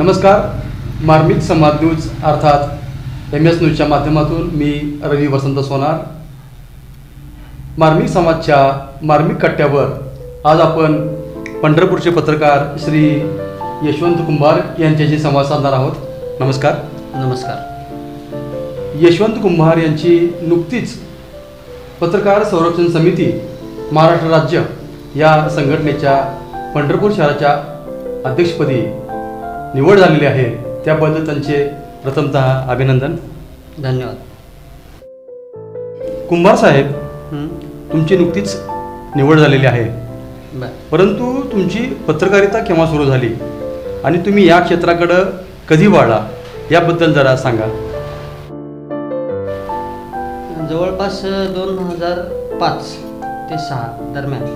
नमस्कार. मार्मिक संवाद न्यूज अर्थात MS न्यूजच्या माध्यमातून मी रवी वसंत सोनार. मार्मिक समाजच्या मार्मिक कट्ट्यावर आज आपण पंढरपूरचे पत्रकार श्री यशवंत कुंभार यांच्याशी संवाद साधणार आहोत. नमस्कार. नमस्कार. यशवंत कुंभार यांची नुकतीच पत्रकार संरक्षण समिती महाराष्ट्र राज्य या संघटनेच्या पंढरपूर शहराच्या अध्यक्षपदी निवड झालेली आहे. त्याबद्दल त्यांचे प्रथमतः अभिनंदन. धन्यवाद. कुंभार साहेब, तुमची नुकतीच निवड झालेली आहे, परंतु तुमची पत्रकारिता केव्हा सुरू झाली आणि तुम्ही या क्षेत्राकडं कधी वळला याबद्दल जरा सांगा. जवळपास 2005 ते 6 दरम्यान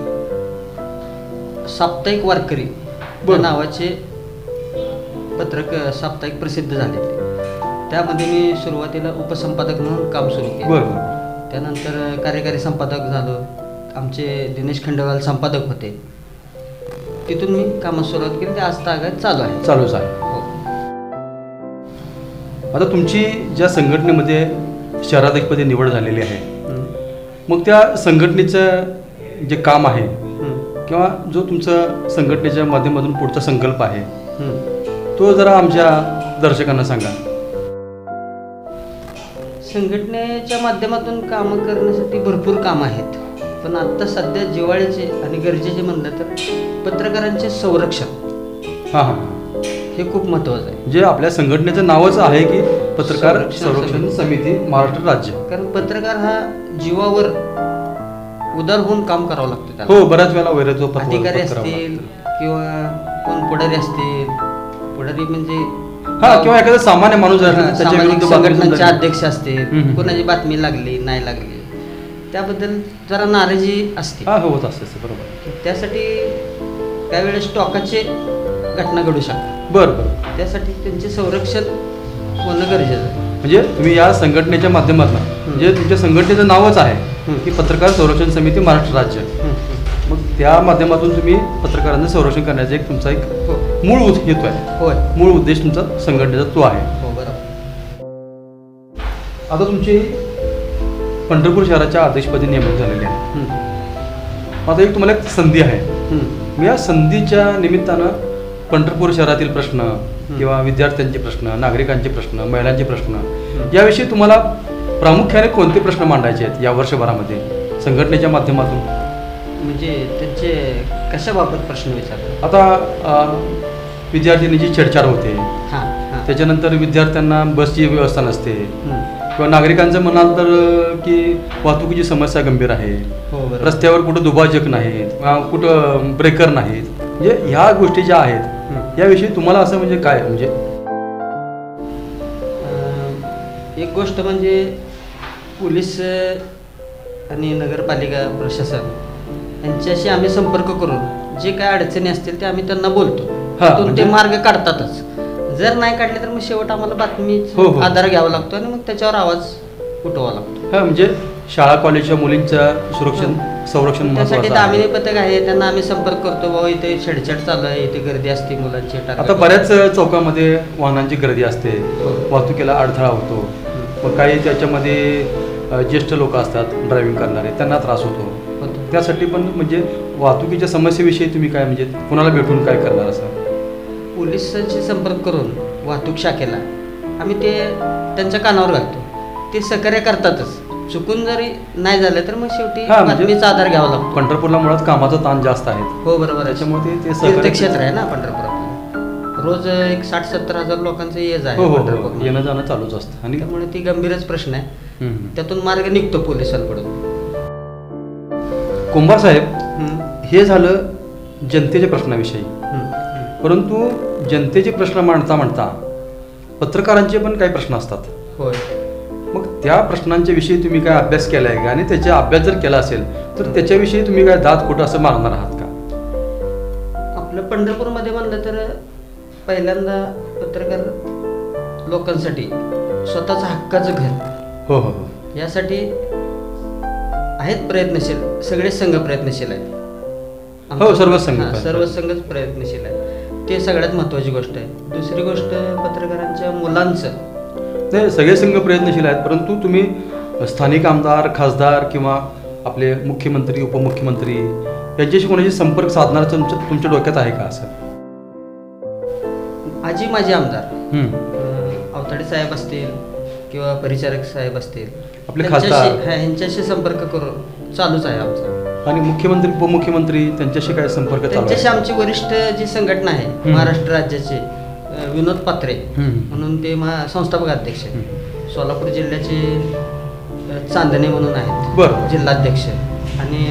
साप्ताहिक वारकरी या नावाचे साप्ताहिक प्रसिद्ध झाले. त्यामध्ये मी सुरुवातीला उपसंपादक म्हणून काम सुरू केलं. त्यानंतर कार्यकारी संपादक झालो. आमचे दिनेश खंडेवाल संपादक होते. तिथून मी कामास सुरुवात केली. ते आज तागायत चालूच आहे. आता तुमची ज्या संघटनेमध्ये शहराध्यक्षपदी निवड झालेली आहे, मग त्या संघटनेचं जे काम आहे किंवा जो तुमचा संघटनेच्या माध्यमातून पुढचा संकल्प आहे तो जरा आमच्या दर्शकांना सांगा. संघटनेच्या माध्यमातून कामं करण्यासाठी भरपूर कामं आहेत, पण आत्ता सध्या जिव्हाळ्याचे आणि गरजेचे म्हणलं तर पत्रकारांचे संरक्षण हे खूप महत्त्वाचं आहे. जे आपल्या संघटनेचं नावच आहे की पत्रकार संरक्षण समिती महाराष्ट्र राज्य. कारण पत्रकार हा जीवावर उदार होऊन काम करावं लागतं त्याला. हो, बऱ्याच वेळेला वैरत्व अधिकारी असतील किंवा कोण पुढारी असतील, पुढारी म्हणजे किंवा एखादा सामान्य माणूस संघटनांचे अध्यक्ष असतील, कोणाची बातमी लागली नाही लागली त्याबद्दल जरा नाराजी असते. होत असते. बरोबर. त्यासाठी त्यावेळेस टोकाचे घटना घडू शकतात. बरं. त्यासाठी त्यांचे संरक्षण होणं गरजेचं आहे. म्हणजे तुम्ही या संघटनेच्या माध्यमातून, म्हणजे तुमच्या संघटनेचं नावच आहे की पत्रकार संरक्षण समिती महाराष्ट्र राज्य, मग त्या माध्यमातून तुम्ही पत्रकारांचं संरक्षण करण्याचा एक तुमचा एक मूळ हेतू आहे. होय, मूळ उद्देश तुमचा संघटनेचा तो आहे. हो, बरोबर. आता तुमची पंढरपूर शहराच्या अध्यक्षपदी नेमणूक झालेली आहे. आता एक तुम्हाला एक संधी आहे. मी या संधीच्या निमित्तानं पंढरपूर शहरातील प्रश्न किंवा विद्यार्थ्यांचे प्रश्न, नागरिकांचे प्रश्न, महिलांचे प्रश्न याविषयी तुम्हाला प्रामुख्याने कोणते प्रश्न मांडायचे आहेत या वर्षभरामध्ये संघटनेच्या माध्यमातून? म्हणजे त्यांचे कशाबाबत प्रश्न विचारतात? आता विद्यार्थिनीची छेडछाड होते, त्याच्यानंतर विद्यार्थ्यांना बसची व्यवस्था नसते, किंवा नागरिकांचं म्हणाल तर की वाहतुकीची समस्या गंभीर आहे, रस्त्यावर कुठं दुभाजक नाहीत, कुठं ब्रेकर नाहीत, म्हणजे ह्या गोष्टी ज्या आहेत याविषयी तुम्हाला असं म्हणजे काय, म्हणजे एक गोष्ट म्हणजे पोलीस आणि नगरपालिका प्रशासन यांच्याशी आम्ही संपर्क करून जे काय अडचणी असतील ते आम्ही त्यांना बोलतो. ते मार्ग काढतातच. जर नाही काढले तर मग शेवट आम्हाला बातमी आधार घ्यावा लागतो आणि मग त्याच्यावर आवाज उठवावा लागतो. म्हणजे शाळा कॉलेजच्या मुलींच्या संरक्षण त्यासाठी दामिनी पथक आहे, त्यांना आम्ही संपर्क करतो. बाबा इथे छेडछाड चालू आहे, इथे गर्दी असते मुलांची. आता बऱ्याच चौकामध्ये वाहनांची गर्दी असते, वाहतुकीला अडथळा होतो. मग काही त्याच्यामध्ये ज्येष्ठ लोक असतात ड्रायव्हिंग करणारे, त्यांना त्रास होतो. त्यासाठी पण म्हणजे वाहतुकीच्या समस्येविषयी तुम्ही काय, म्हणजे कुणाला भेटून काय करणार असं? पोलिसांशी संपर्क करून वाहतूक शाखेला आम्ही ते त्यांच्या कानावर घालतो. ते सहकार्य करतातच. चुकून जरी नाही झालं तर मग शेवटी बातमीचा आधार घ्यावा लागतो. पंढरपूरला मुळात कामाचा ताण जास्त आहे. हो, बरोबर. त्याच्यामुळे ते तीर्थक्षेत्र आहे ना पंढरपूर. रोज एक 60-70 हजार लोकांचं येज आहे. येणं जाणं चालूच असतं आणि त्यामुळे ती गंभीरच प्रश्न आहे. त्यातून मार्ग निघतो पोलिसांकडून. कुंभार साहेब, हे झालं जनतेच्या प्रश्नाविषयी, परंतु जनतेचे प्रश्न मांडता पत्रकारांचे पण काही प्रश्न असतात. होय. मग त्या प्रश्नांच्या विषयी तुम्ही काय अभ्यास केला आहे का? आणि त्याचा अभ्यास जर केला असेल तर त्याच्याविषयी तुम्ही काय दात कुठं असं मारणार आहात का? आपलं पंढरपूरमध्ये म्हणलं तर पहिल्यांदा पत्रकार लोकांसाठी स्वतःचं हक्काचं घर यासाठी आहेत प्रयत्नशील. सगळे संघ प्रयत्नशील आहेत. सर्व संघ सर्व संघच प्रयत्नशील आहेत. ते सगळ्यात महत्त्वाची गोष्ट आहे. दुसरी गोष्ट पत्रकारांच्या मुलांचं नाही, सगळे संघ प्रयत्नशील आहेत, परंतु तुम्ही स्थानिक आमदार, खासदार किंवा आपले मुख्यमंत्री, उपमुख्यमंत्री यांच्याशी कोणाशी संपर्क साधणार तुमच्या डोक्यात आहे का असं? आजी माझे आमदार अवताडे साहेब असतील किंवा परिचारक साहेब असतील, आपले खासदार ह्यांच्याशी संपर्क करून चालूच आहे आमचा. आणि मुख्यमंत्री, उपमुख्यमंत्री त्यांच्याशी काय संपर्क चालू आहे? त्यांच्याशी आमची वरिष्ठ जी संघटना आहे महाराष्ट्र राज्याचे, विनोद पात्रे म्हणून ते संस्थापक अध्यक्ष आहेत. सोलापूर जिल्ह्याचे चांदणे म्हणून आहेत बरं जिल्हाध्यक्ष, आणि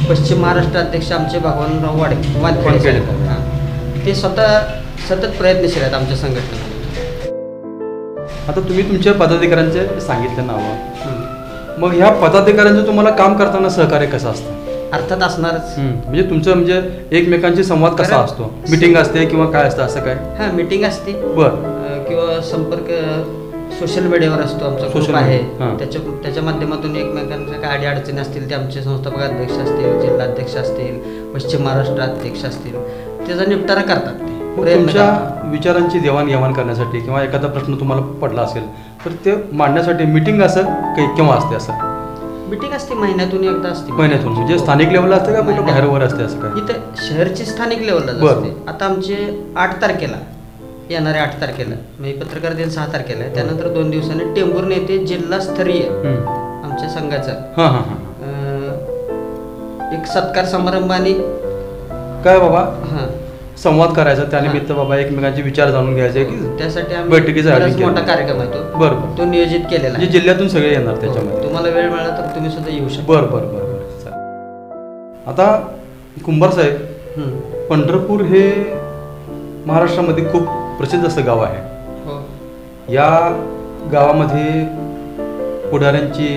पश्चिम महाराष्ट्र अध्यक्ष आमचे भगवानराव वानखेडे. ते स्वतः सतत प्रयत्नशील आहेत आमच्या संघटनेमध्ये. आता तुम्ही तुमच्या पदाधिकाऱ्यांचे सांगितलं नावं, मग ह्या पदाधिकाऱ्यांचं तुम्हाला काम करताना सहकार्य कसं असतं? अर्थात असणारच. म्हणजे तुमचं म्हणजे एकमेकांशी संवाद कसा असतो? मीटिंग असते किंवा काय असतं असं काय? हां, मीटिंग असते. बरं. किंवा संपर्क सोशल मीडियावर असतो. आमचा ग्रुप आहे, त्याच्या माध्यमातून एकमेकांच्या काय अडचणी असतील ते आमचे संस्थापक अध्यक्ष असतील, जिल्हाध्यक्ष असतील, पश्चिम महाराष्ट्र अध्यक्ष असतील, त्याचा निपटारा करतात. तुमच्या विचारांची देवाणघेवाण करण्यासाठी किंवा एखादा प्रश्न तुम्हाला पडला असेल तर ते मांडण्यासाठी मीटिंग असं काही केव्हा असते? असं मीटिंग असते महिन्यातून एकदा असते. महिन्यातून म्हणजे स्थानिक लेवलला असते का कुठं बाहेरवर असते असं काय? इथं शहरची स्थानिक लेवलला असते. आता आमचे 8 तारखेला येणाऱ्या 8 तारखेला म्हणजे पत्रकार दिन 6 तारखेला आहे, त्यानंतर 2 दिवसांनी टेंभुर्णी येथे जिल्हास्तरीय आमच्या संघाचा एक सत्कार समारंभ आणि काय बाबा संवाद करायचा, त्यानिमित्त बाबा एकमेकांचे विचार जाणून घ्यायचे की त्यासाठी आम्ही बैठकीचा मोठा कार्यक्रम आहे तो. बरोबर, तो नियोजित केलेला आहे. जिल्ह्यातून सगळे येणार त्याच्यामध्ये. तुम्हाला वेळ मिळाला तर तुम्ही सुद्धा येऊ शकता. बरं बरं बरं बरं. आता कुंभार साहेब, पंढरपूर हे महाराष्ट्रामध्ये खूप प्रसिद्ध असं गाव आहे. या गावामध्ये पुढाऱ्यांची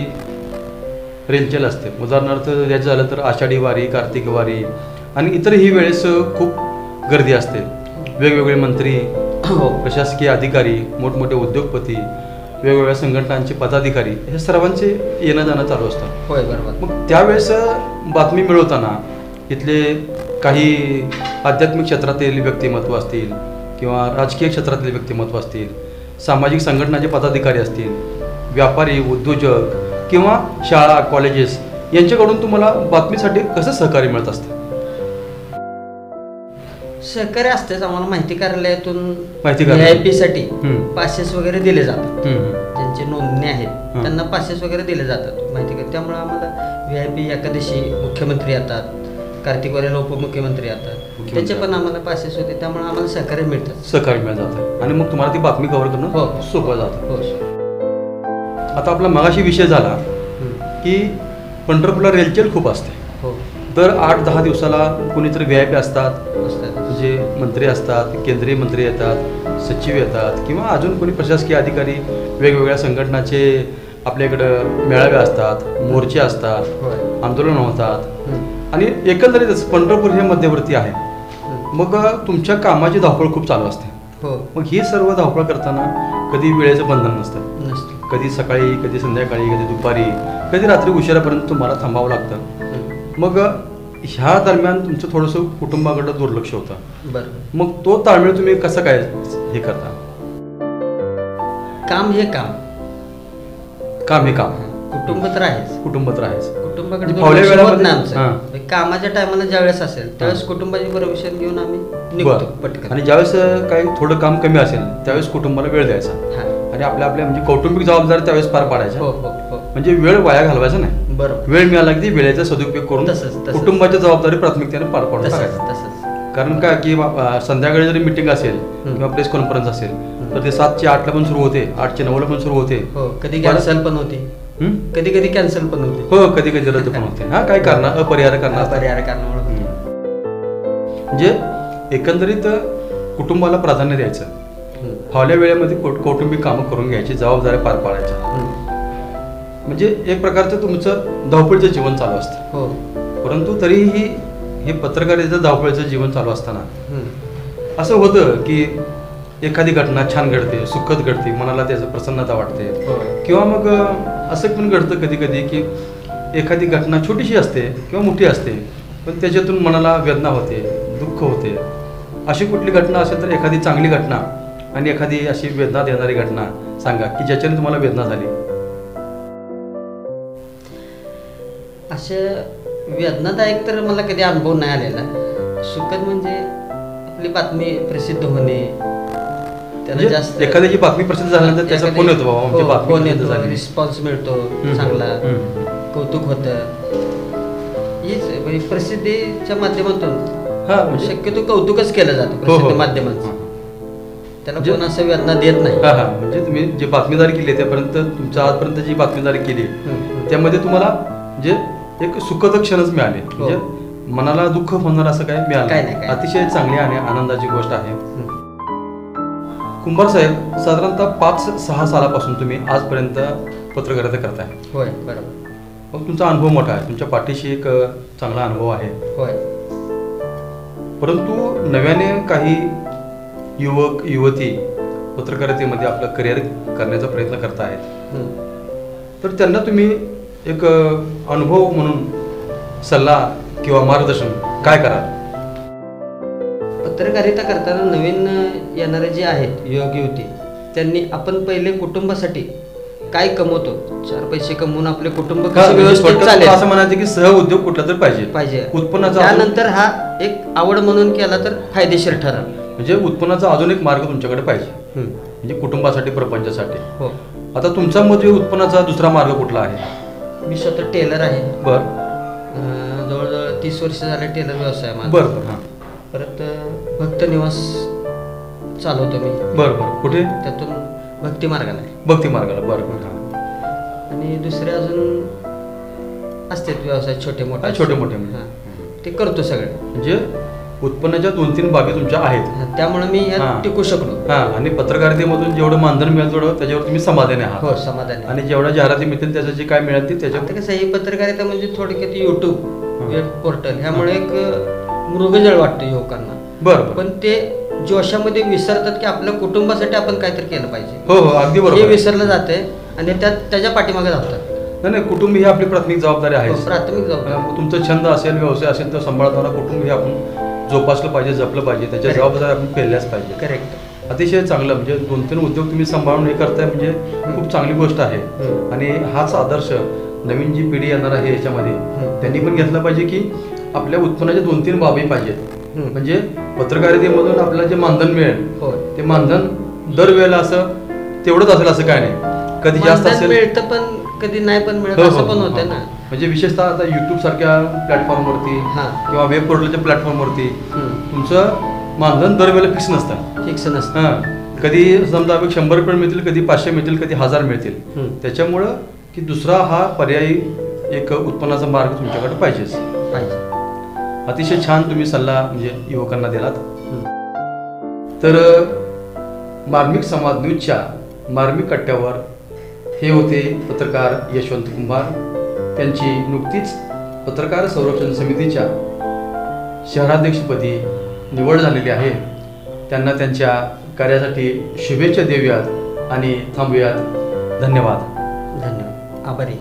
रेलचेल असते. उदाहरणार्थ द्यायचं झालं तर आषाढी वारी, कार्तिक वारी आणि इतरही वेळेस खूप गर्दी असते. वेगवेगळे मंत्री, प्रशासकीय अधिकारी, मोठमोठे उद्योगपती, वेगवेगळ्या संघटनांचे पदाधिकारी हे सर्वांचे येणं जाणं चालू असतं. होय, बरोबर. मग त्यावेळेस बातमी मिळवताना इथले काही आध्यात्मिक क्षेत्रातील व्यक्तिमत्व असतील किंवा राजकीय क्षेत्रातील व्यक्तिमत्व असतील, सामाजिक संघटनाचे पदाधिकारी असतील, व्यापारी, उद्योजक किंवा शाळा, कॉलेजेस यांच्याकडून तुम्हाला बातमीसाठी कसं सहकार्य मिळत असतं? सहकार्य असतेच. आम्हाला माहिती कार्यालयातून VIP साठी पासेस वगैरे दिले जातात. ज्यांची नोंदणी आहेत त्यांना पासेस वगैरे दिले जातात माहिती कार्य. त्यामुळे आम्हाला VIP एकादशी मुख्यमंत्री येतात, कार्तिक वारीला उपमुख्यमंत्री येतात, त्याचे पण आम्हाला पासेस होते. त्यामुळे आम्हाला सहकार्य मिळतात. सहकार्य मिळत जातं आणि मग तुम्हाला ती बातमी कव्हर करणं सोपं जातं. आता आपला मगाशी विषय झाला की पंढरपूरला रेलचेल खूप असते. दर 8-10 दिवसाला कोणीतरी VIP असतात, म्हणजे मंत्री असतात, केंद्रीय मंत्री येतात, सचिव येतात किंवा अजून कोणी प्रशासकीय अधिकारी, वेगवेगळ्या संघटनाचे आपल्याकडं मेळावे असतात, मोर्चे असतात, आंदोलन होतात आणि एकंदरीतच पंढरपूर हे मध्यवर्ती आहे. मग तुमच्या कामाची धावपळ खूप चालू असते. मग ही सर्व धावपळ करताना कधी वेळेचं बंधन नसतं. कधी सकाळी, कधी संध्याकाळी, कधी दुपारी, कधी रात्री उशिरापर्यंत तुम्हाला थांबावं लागतं. मग ह्या दरम्यान तुमचं थोडंसं कुटुंबाकडं दुर्लक्ष होतं. बरं. मग तो ताळमेळ तुम्ही कसं काय हे करता? काम हे काम, काम हे काम, कुटुंब तर आहेच. कुटुंब तर आहेच. कुटुंबाकडे दुर्लक्ष होत नाही आमचं. कामाच्या टायमाला ज्यावेळेस असेल त्यावेळेस कुटुंबाची परमिशन घेऊन आम्ही निघतो पटकन. आणि ज्यावेळेस काही थोडं काम कमी असेल त्यावेळेस कुटुंबाला वेळ द्यायचा आणि आपल्या म्हणजे कौटुंबिक जबाबदारी त्यावेळेस पार पाडायच्या. म्हणजे वेळ वाया घालवायचा नाही. बरोबर. वेळ मिळाला की वेळेचा सदुपयोग करून कुटुंबाची जबाबदारी प्राथमिकतेने पार पाडून टाकायचं. कारण काय की संध्याकाळी जरी मीटिंग असेल किंवा प्रेस कॉन्फरन्स असेल तर ते 7 ते 8 ला पण सुरू होते, 8 ते 9 ला पण सुरू होते. कधी कॅन्सल पण होते, कधी कॅन्सल पण होते. हो, कधी रद्द पण होते. काय करणार, अपरिहार्य कारणामुळे. म्हणजे एकंदरीत कुटुंबाला प्राधान्य द्यायचं, फावल्या वेळेमध्ये कौटुंबिक कामं करून घ्यायची, जबाबदाऱ्या पार पाडायच्या. म्हणजे एक प्रकारचं तुमचं धावपळीचं जीवन चालू असतं. परंतु तरीही हे पत्रकारितेचं धावपळीचं जीवन चालू असताना असं होतं की एखादी घटना छान घडते, सुखद घडते, मनाला त्याचं प्रसन्नता वाटते. किंवा मग असं पण घडतं कधी कधी की एखादी घटना छोटीशी असते किंवा मोठी असते पण त्याच्यातून मनाला वेदना होते, दुःख होते. अशी कुठली घटना असेल तर एखादी चांगली घटना आणि एखादी अशी वेदना देणारी घटना सांगा की ज्याच्याने तुम्हाला वेदना झाली. अशा वेदनादायक तर मला कधी अनुभव नाही आलेला. सुखद म्हणजे आपली बातमी प्रसिद्ध होणे, त्याला जास्त एखाद्याची बातमी प्रसिद्ध झाल्यानंतर त्याचा फोन येतो, बाबा आमची बातमी फोन प्रसिद्ध येतो, झाली. रिस्पॉन्स मिळतो चांगला, कौतुक होतं. हीच म्हणजे प्रसिद्धीच्या माध्यमातून हा म्हणजे शक्यतो कौतुकच केलं जातं प्रसिद्ध माध्यमांचं. त्याला कोण असं वेदना देत नाही. हा हा म्हणजे तुम्ही जे बातमीदारी केली त्यापर्यंत तुमच्या आजपर्यंत जी बातमीदारी केली त्यामध्ये तुम्हाला जे एक सुखद क्षणच मिळाले, म्हणजे मनाला दुःख होणार असं काय मिळालं. अतिशय चांगली आणि आनंदाची गोष्ट आहे. कुंभार साहेब, साधारणतः 5-6 सालापासून तुम्ही आजपर्यंत पत्रकारिता करताय. होय, बरोबर. मग तुमचा अनुभव मोठा आहे, तुमच्या पाठीशी एक चांगला अनुभव आहे. होय. परंतु नव्याने काही युवक युवती पत्रकारितेमध्ये आपलं करिअर करण्याचा प्रयत्न करत आहेत, तर त्यांना तुम्ही एक अनुभव म्हणून सल्ला किंवा मार्गदर्शन काय कराल? पत्रकारिता करताना नवीन येणारे जे आहेत युवक युवती, त्यांनी आपण पहिले कुटुंबासाठी काय कमवतो, 4 पैसे कमवून आपले कुटुंब कसं व्यवस्थित चालेल असं म्हणायचं की सह उद्योग कुठला तर पाहिजे उत्पन्नाचा. त्यानंतर हा एक आवड म्हणून केला तर फायदेशीर ठरेल. म्हणजे उत्पन्नाचा अजून एक मार्ग तुमच्याकडे पाहिजे, म्हणजे कुटुंबासाठी, प्रपंचासाठी. हो. आता तुमचा मध्ये उत्पन्नाचा दुसरा मार्ग कुठला आहे? मी स्वतः टेलर आहे. बर. जवळजवळ 30 वर्ष झाले टेलर व्यवसाय माझा. बर. हां. परत भक्त निवास चालवतो मी. बर बर. कुठे? त्यातून भक्ती मार्गाला आहे. भक्ती मार्गाला. बरं बरं. आणि दुसरे अजून असतात व्यवसाय छोटे मोठे. ते करतो सगळे. म्हणजे उत्पन्नाच्या 2-3 बाबी तुमच्या आहेत, त्यामुळे मी यात टिकू शकलो. आणि पत्रकारितेमधून जेवढं मानधन मिळेल तेवढं त्याच्यावर तुम्ही समाधानी आहात. हो, समाधानी. आणि जेवढ्या जाहिराती मिळतील त्याचं जे काय मिळेल ते त्याच्यावर. कसं ही पत्रकारिता म्हणजे थोडक्यात युट्यूब वेब पोर्टल ह्यामुळे एक मृगजळ वाटतं युवकांना. बरं. पण ते जोशामध्ये विसरतात की आपल्या कुटुंबासाठी आपण काहीतरी केलं पाहिजे. हो हो, अगदी बरोबर. हे विसरलं जाते आणि त्याच्या पाठीमागे धावतात. नाही, कुटुंब ही आपली प्राथमिक जबाबदारी आहे. प्राथमिक जबाबदारी. तुमचा छंद असेल, व्यवसाय असेल तर सांभाळताना कुटुंब हे आपण जोपासलं पाहिजे, जपलं पाहिजे, त्याच्या जबाबदारी आपण पेलल्याच पाहिजे. करेक्ट. अतिशय चांगलं. म्हणजे 2-3 उद्योग तुम्ही सांभाळून हे करताय म्हणजे खूप चांगली गोष्ट आहे. आणि हाच आदर्श नवीन जी पिढी येणार आहे याच्यामध्ये त्यांनी पण घेतला पाहिजे की आपल्या उत्पन्नाच्या 2-3 बाबी पाहिजेत. म्हणजे पत्रकारितेमधून आपल्याला जे मानधन मिळेल ते मानधन दरवेळेला असं तेवढंच असेल असं काय नाही. कधी जास्त असेल मिळतं पण कधी नाही पण मिळत असं पण होतं ना. म्हणजे विशेषतः आता युट्यूब सारख्या प्लॅटफॉर्मवरती किंवा वेब पोर्टलच्या प्लॅटफॉर्मवरती तुमचं मानधन दरवेळेला फिक्स नसतं. कधी समजा 100 रुपये मिळतील, कधी 500 मिळतील, कधी 1000 मिळतील. त्याच्यामुळं की दुसरा हा पर्यायी एक उत्पन्नाचा मार्ग तुमच्याकडे पाहिजेच. अतिशय छान तुम्ही सल्ला म्हणजे युवकांना दिलात. तर मार्मिक संवाद न्यूजच्या मार्मिक कट्ट्यावर हे होते पत्रकार यशवंत कुंभार. त्यांची नुकतीच पत्रकार संरक्षण समितीच्या शहराध्यक्षपदी निवड झालेली आहे. त्यांना त्यांच्या कार्यासाठी शुभेच्छा देऊयात आणि थांबूयात. धन्यवाद. आभारी.